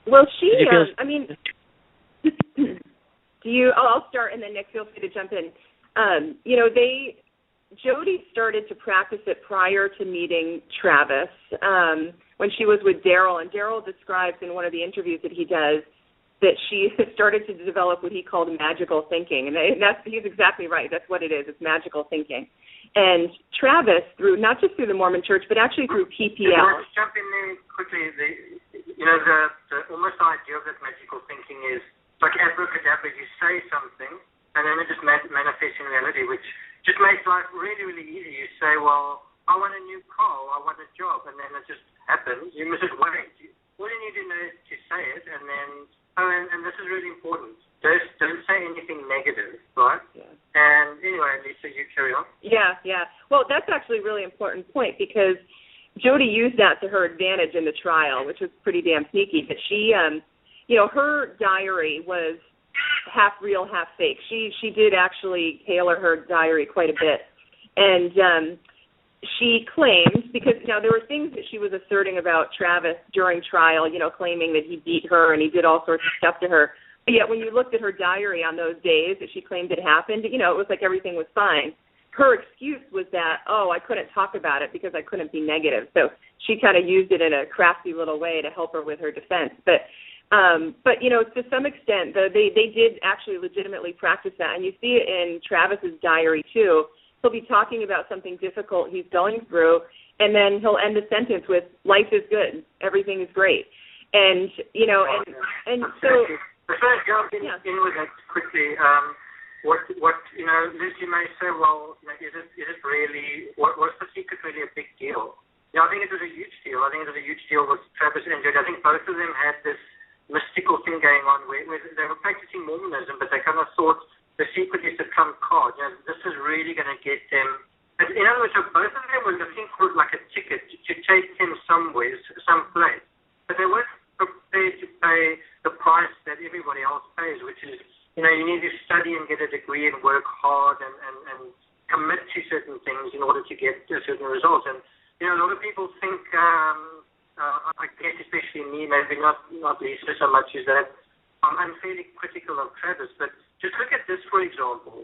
Well, I mean, I'll start, and then Nick, feel free to jump in. Jodi started to practice it prior to meeting Travis when she was with Daryl, and Daryl describes in one of the interviews that he does that she started to develop what he called magical thinking, and he's exactly right. That's what it is. It's magical thinking. And Travis, not just through the Mormon Church, but actually through PPL. Can I just jump in there quickly? The almost idea of that magical thinking is like abracadabra. You say something, and then it just manifests in reality, which just makes life really, really easy. You say, well, I want a new car, I want a job, and then it just happens. You must just wait. All you need to know is to say it, and then, and this is really important. Don't say anything negative, right? Yeah. And anyway, Lisa, you carry on. Yeah. Well, that's actually a really important point because Jodi used that to her advantage in the trial, which was pretty damn sneaky. But she, her diary was half real, half fake. She did actually tailor her diary quite a bit. And she claimed, because there were things that she was asserting about Travis during trial, claiming that he beat her and he did all sorts of stuff to her. But yet when you looked at her diary on those days that she claimed it happened, it was like everything was fine. Her excuse was that, I couldn't talk about it because I couldn't be negative. So she kind of used it in a crafty little way to help her with her defense. But to some extent, they did actually legitimately practice that. And you see it in Travis's diary, too. He'll be talking about something difficult he's going through, and then he'll end the sentence with, life is good, everything is great. And, and so... If I jump in with that quickly, Liz, you may say, well, is it really, was the secret really a big deal? I think it was a huge deal. I think it was a huge deal with Travis and Jodi. I think both of them had this mystical thing going on where they were practicing Mormonism, but they kind of thought the secret is the trump card. This is really going to get them. In other words, so both of them were looking for like a ticket to take him somewhere, someplace. But they weren't prepared to pay the price that everybody else pays, which is, you need to study and get a degree and work hard and commit to certain things in order to get certain results. And, a lot of people think, I guess especially me, maybe not Lisa so much, is that I'm fairly critical of Travis, but just look at this, for example.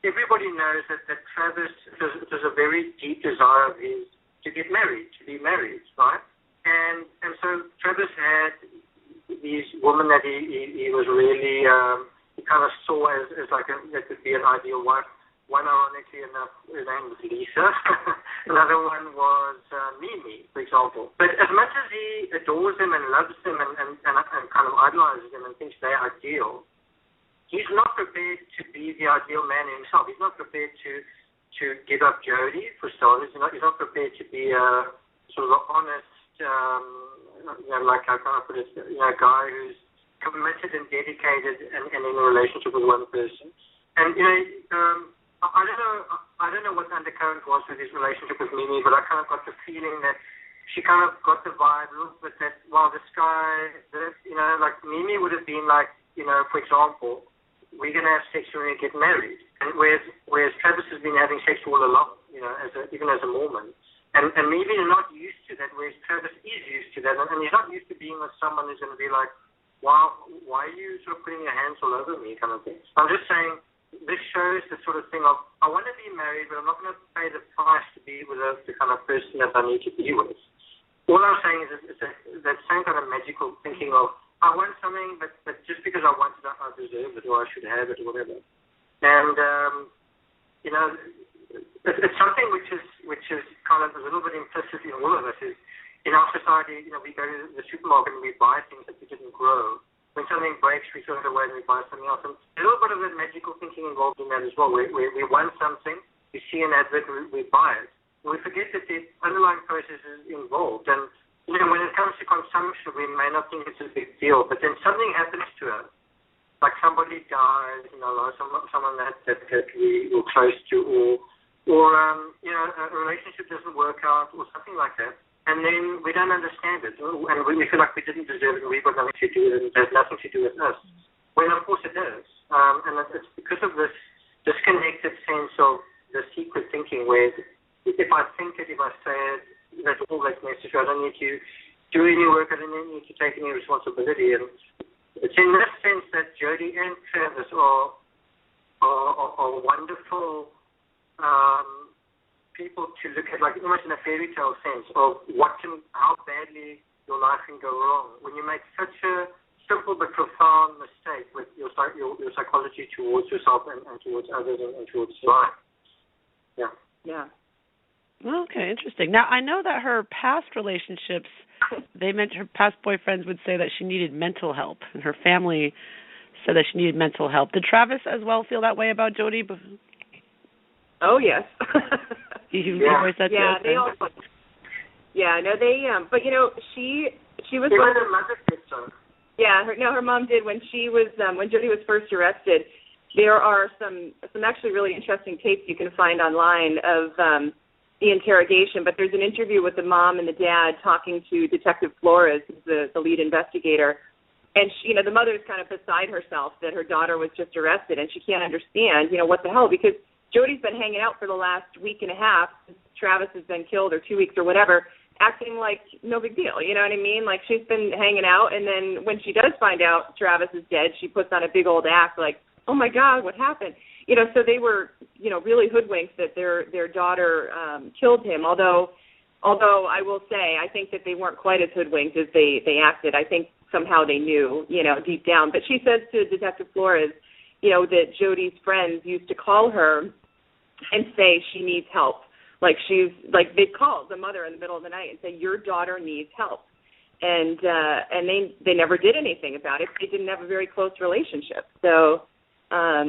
Everybody knows that Travis, it was a very deep desire of his to get married, to be married, right? And so Travis had these women that he was really, he kind of saw as like that could be an ideal wife. One, ironically enough, her name was Lisa. Another one was Mimi, for example. But as much as he adores them and loves them and kind of idolizes them and thinks they're ideal, he's not prepared to be the ideal man himself. He's not prepared to give up Jodi, for starters. He's not prepared to be a sort of honest, like how can I put it, a guy who's committed and dedicated and in a relationship with one person. And, I don't know what the undercurrent was with his relationship with Mimi, but I kind of got the feeling that she kind of got the vibe a little bit that, this guy, like Mimi would have been like, for example, we're going to have sex when we get married. And whereas Travis has been having sex all along, even as a Mormon. And maybe they're not used to that, whereas Travis is used to that. And he's not used to being with someone who's going to be like, wow, why are you sort of putting your hands all over me kind of thing. So I'm just saying, this shows the sort of thing of, I want to be married, but I'm not going to pay the price to be with the kind of person that I need to be with. All I'm saying is that same kind of magical thinking of, I want something, but just because I want it, I deserve it, or I should have it, or whatever. And, it's something which is kind of a little bit implicit in all of us. Is in our society, we go to the supermarket and we buy things that we didn't grow. When something breaks, we throw it away and we buy something else. And there's a little bit of that magical thinking involved in that as well. We want something, we see an advert, we buy it. And we forget that the underlying process is involved. And, when it comes to consumption, we may not think it's a big deal, but then something happens to us. Like somebody dies, someone that we were close to, or a relationship doesn't work out, or something like that. And then we don't understand it, and we feel like we didn't deserve it, and we've got nothing to do with it, and it has nothing to do with us. When, of course, it does. And it's because of this disconnected sense of the secret thinking, where if I think it, if I say it, that's all that's necessary. I don't need to do any work. I don't need to take any responsibility. And it's in that sense that Jodi and Travis are wonderful people to look at, like almost in a fairy tale sense of how badly your life can go wrong when you make such a simple but profound mistake with your psychology towards yourself and towards others and towards life. Yeah. Yeah. Okay, interesting. Now, I know that her past relationships, her past boyfriends would say that she needed mental help, and her family said that she needed mental help. Did Travis as well feel that way about Jodi? Oh, yes. He always said yeah, they all. Yeah, no, they. But she was. Even her mother did so. Yeah, her mom did when she was when Jodi was first arrested. There are some actually really interesting tapes you can find online of the interrogation. But there's an interview with the mom and the dad talking to Detective Flores, who's the lead investigator. And she, the mother's kind of beside herself that her daughter was just arrested, and she can't understand, what the hell, because Jodi's been hanging out for the last week and a half since Travis has been killed, or 2 weeks or whatever, acting like no big deal, you know what I mean? Like, she's been hanging out, and then when she does find out Travis is dead, she puts on a big old act like, oh, my God, what happened? So they were, really hoodwinked that their daughter killed him, although I will say I think that they weren't quite as hoodwinked as they acted. I think somehow they knew, deep down. But she says to Detective Flores, that Jodi's friends used to call her and say she needs help. They'd call the mother in the middle of the night and say, your daughter needs help. And they never did anything about it. They didn't have a very close relationship. So, I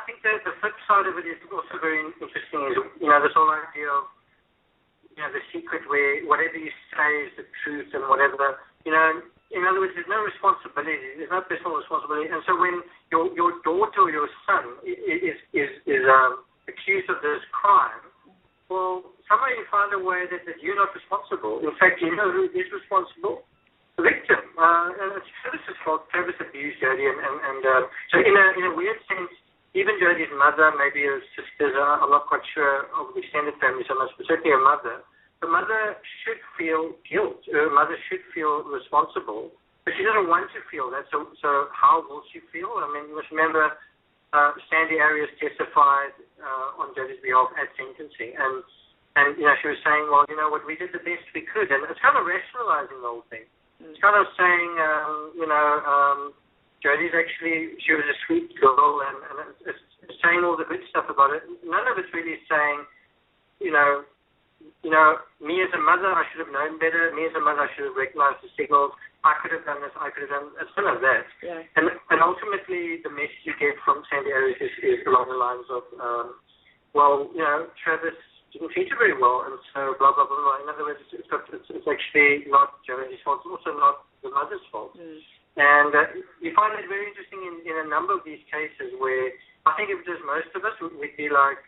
think that the flip side of it is also very interesting. Is, this whole idea of, the secret where whatever you say is the truth and whatever, in other words, there's no responsibility. There's no personal responsibility. And so when your daughter or your son is accused of this crime, well, somebody find a way that you're not responsible. In fact, you know who is responsible? The victim. And it's Travis's fault. Travis abused Jodi. And so in a weird sense, even Jodi's mother, maybe her sisters, I'm not quite sure of the extended family so much, but certainly her mother, the mother should feel guilt. Her mother should feel responsible, but she doesn't want to feel that. So how will she feel? I mean, you must remember Sandy Arias testified on Jodi's behalf at sentencing, and she was saying, well, what, we did the best we could, and it's kind of rationalizing the whole thing. It's kind of saying, Jodi's actually, she was a sweet girl, and it's saying all the good stuff about it. None of it's really saying, me as a mother, I should have known better. Me as a mother, I should have recognized the signals. I could have done this. I could have done. It's none of that. Yeah. And ultimately, the message you get from Sandy Arias is along the lines of, Travis didn't treat her very well, and so blah blah blah blah. In other words, it's actually not Jodi's fault. It's also not the mother's fault. Mm. And you find it very interesting in a number of these cases where I think if it was most of us, we'd be like,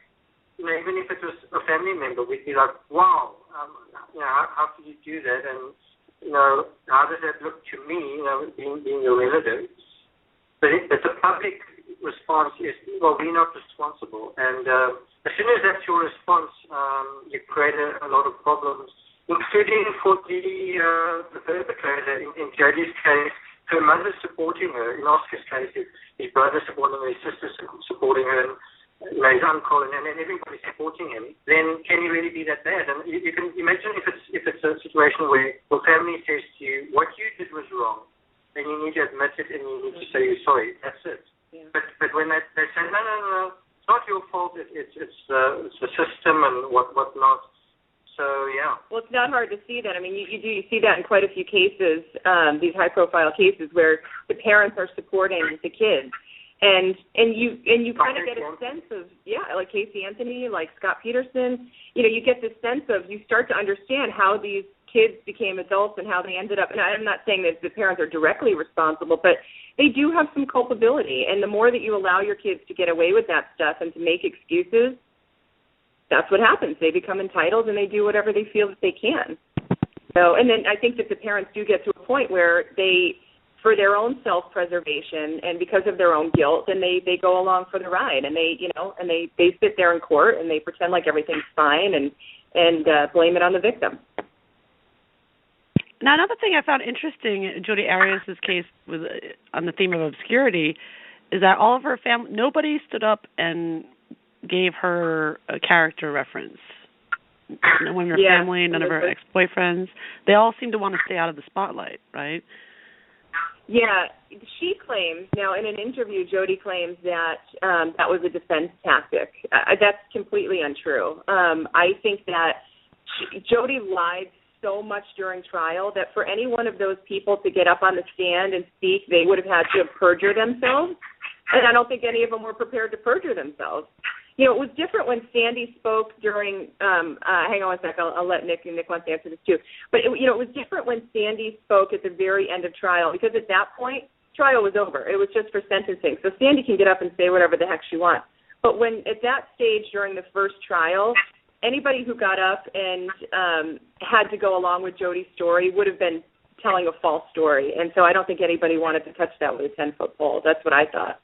even if it was a family member, we'd be like, wow, how could you do that? And, how does that look to me, being your relative? But the public response is, well, we're not responsible. And as soon as that's your response, you create a lot of problems, including for the perpetrator. In Jodi's case, her mother supporting her. In Oscar's case, his brother supporting her, his sister supporting her, and his uncle, and everybody supporting him, then can he really be that bad? And you can imagine if it's a situation where your family says to you, what you did was wrong, then you need to admit it and you need to say you're sorry. That's it. Yeah. But when they say, no, it's not your fault, it's the system and whatnot. So, yeah. Well, it's not hard to see that. I mean, you see that in quite a few cases, these high-profile cases where the parents are supporting the kids. And you kind of get a sense of, like Casey Anthony, like Scott Peterson, you get this sense of, you start to understand how these kids became adults and how they ended up, and I'm not saying that the parents are directly responsible, but they do have some culpability. And the more that you allow your kids to get away with that stuff and to make excuses, that's what happens. They become entitled and they do whatever they feel that they can. So, and then I think that the parents do get to a point where they, for their own self-preservation and because of their own guilt, and they go along for the ride, and they sit there in court and they pretend like everything's fine and blame it on the victim. Now, another thing I found interesting in Jodi Arias' case with on the theme of obscurity is that all of her family, nobody stood up and gave her a character reference. No one in her family, none of her ex-boyfriends. They all seem to want to stay out of the spotlight, right? Yeah, she claims, now in an interview, Jodi claims that that was a defense tactic. That's completely untrue. I think that Jodi lied so much during trial that for any one of those people to get up on the stand and speak, they would have had to perjure themselves. And I don't think any of them were prepared to perjure themselves. You know, it was different when Sandy spoke during, hang on one sec, I'll let Nick wants to answer this too. But, it was different when Sandy spoke at the very end of trial because at that point, trial was over. It was just for sentencing. So Sandy can get up and say whatever the heck she wants. But when at that stage during the first trial, anybody who got up and had to go along with Jodi's story would have been telling a false story. And so I don't think anybody wanted to touch that with a 10-foot pole. That's what I thought.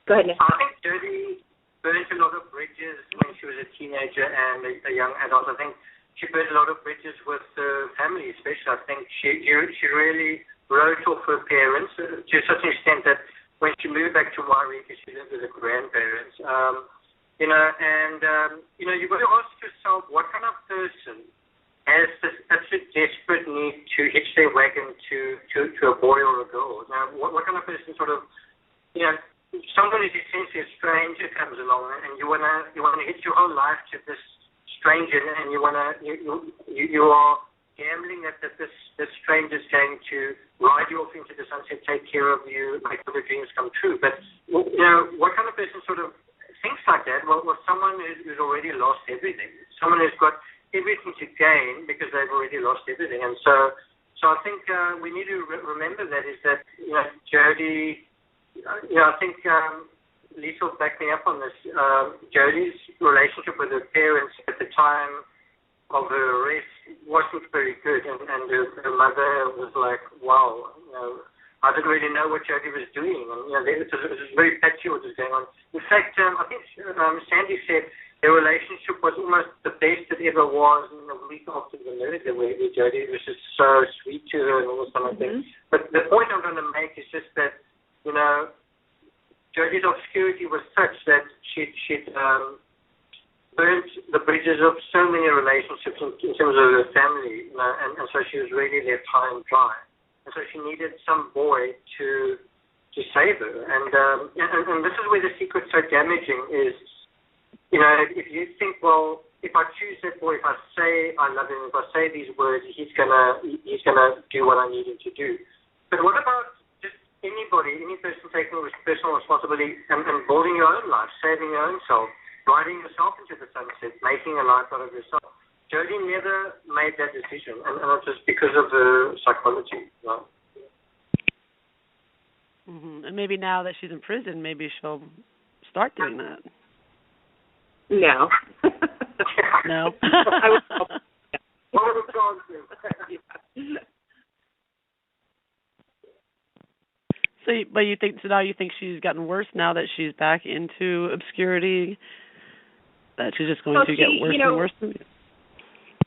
Go ahead, Nick. I think Jodi burnt a lot of bridges when she was a teenager and a young adult. I think she burnt a lot of bridges with her family, especially. I think she really wrote off her parents to such an extent that when she moved back to Wairika, she lived with her grandparents. You've got to ask yourself, what kind of person has such a desperate need to hitch their wagon to a boy or a girl? Now, what kind of person sort of, someone is essentially a stranger comes along, and you wanna hitch your whole life to this stranger, and you are gambling that this stranger is going to ride you off into the sunset, take care of you, make all the dreams come true. But what kind of person sort of thinks like that? Well, someone who's already lost everything, someone who's got everything to gain because they've already lost everything, and so I think we need to remember that is that Jodi. I think Lisa will back me up on this. Jodi's relationship with her parents at the time of her arrest wasn't very good, and her mother was like, wow, I didn't really know what Jodi was doing, and it was very patchy what was going on. In fact, I think Sandy said their relationship was almost the best it ever was in the week after the murder, where Jodi was just so sweet to her and all this kind of thing. But the point I'm going to make is just that, Jodi's obscurity was such that she'd burnt the bridges of so many relationships in terms of her family, and so she was really left high and dry. And so she needed some boy to save her. And this is where the secret's so damaging is, if you think, well, if I choose that boy, if I say I love him, if I say these words, he's gonna do what I need him to do. But what about any person taking personal responsibility and building your own life, saving your own self, riding yourself into the sunset, making a life out of yourself? Jodi never made that decision, and it was because of her psychology. And maybe now that she's in prison, maybe she'll start doing that. No. No? I would hope. What are the chances? So, but now you think she's gotten worse now that she's back into obscurity? That she's just going to get worse and worse?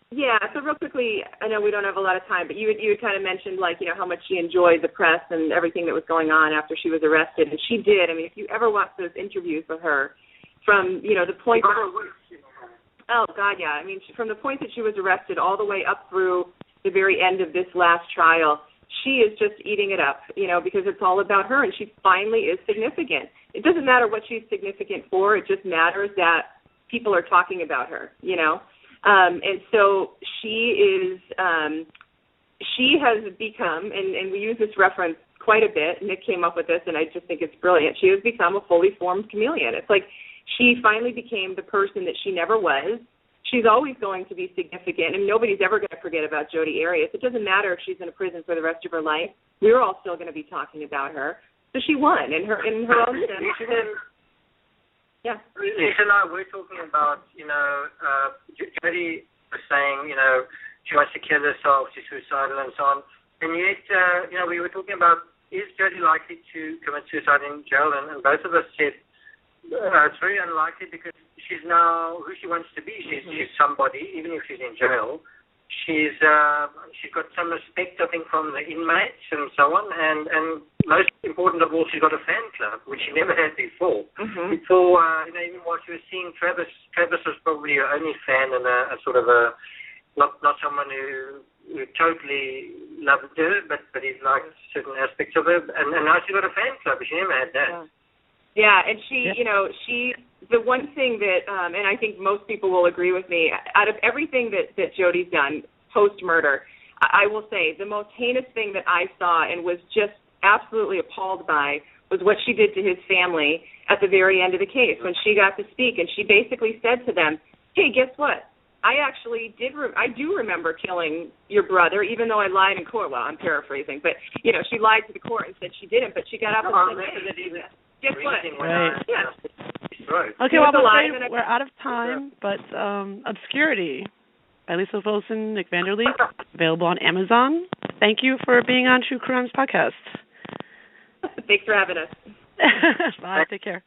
Yeah, so real quickly, I know we don't have a lot of time, but you had kind of mentioned, how much she enjoyed the press and everything that was going on after she was arrested, and she did. I mean, if you ever watch those interviews with her, from, the point... Oh, God, yeah. I mean, from the point that she was arrested all the way up through the very end of this last trial, she is just eating it up, because it's all about her, and she finally is significant. It doesn't matter what she's significant for. It just matters that people are talking about her, And so she has become, and we use this reference quite a bit. Nick came up with this, and I just think it's brilliant. She has become a fully formed chameleon. It's like she finally became the person that she never was. She's always going to be significant, and nobody's ever going to forget about Jodi Arias. It doesn't matter if she's in a prison for the rest of her life. We're all still going to be talking about her. So she won in her own sense. She did. Yeah. Lisa and I were talking about, Jodi was saying, she wants to kill herself, she's suicidal and so on. And yet, we were talking about, is Jodi likely to commit suicide in jail? And both of us said, it's very unlikely because she's now who she wants to be. She's somebody, even if she's in jail. she's got some respect, I think, from the inmates and so on, and most important of all, she's got a fan club, which she never had before. Mm-hmm. Before, even while she was seeing Travis was probably her only fan and a sort of a not someone who totally loved her, but he liked certain aspects of her, and now she's got a fan club. She never had that. Yeah, and she, the one thing that, and I think most people will agree with me, out of everything that Jodi's done post-murder, I will say the most heinous thing that I saw and was just absolutely appalled by was what she did to his family at the very end of the case when she got to speak, and she basically said to them, hey, guess what? I actually I do remember killing your brother, even though I lied in court. Well, I'm paraphrasing, but, she lied to the court and said she didn't, but she got up and said, hey, guess what? Right. Yeah. Okay, well, we're out of time, but Obscurity by Lisa Wilson, Nick Van Der Leek, available on Amazon. Thank you for being on True Crimes Podcast. Thanks for having us. Bye. Take care.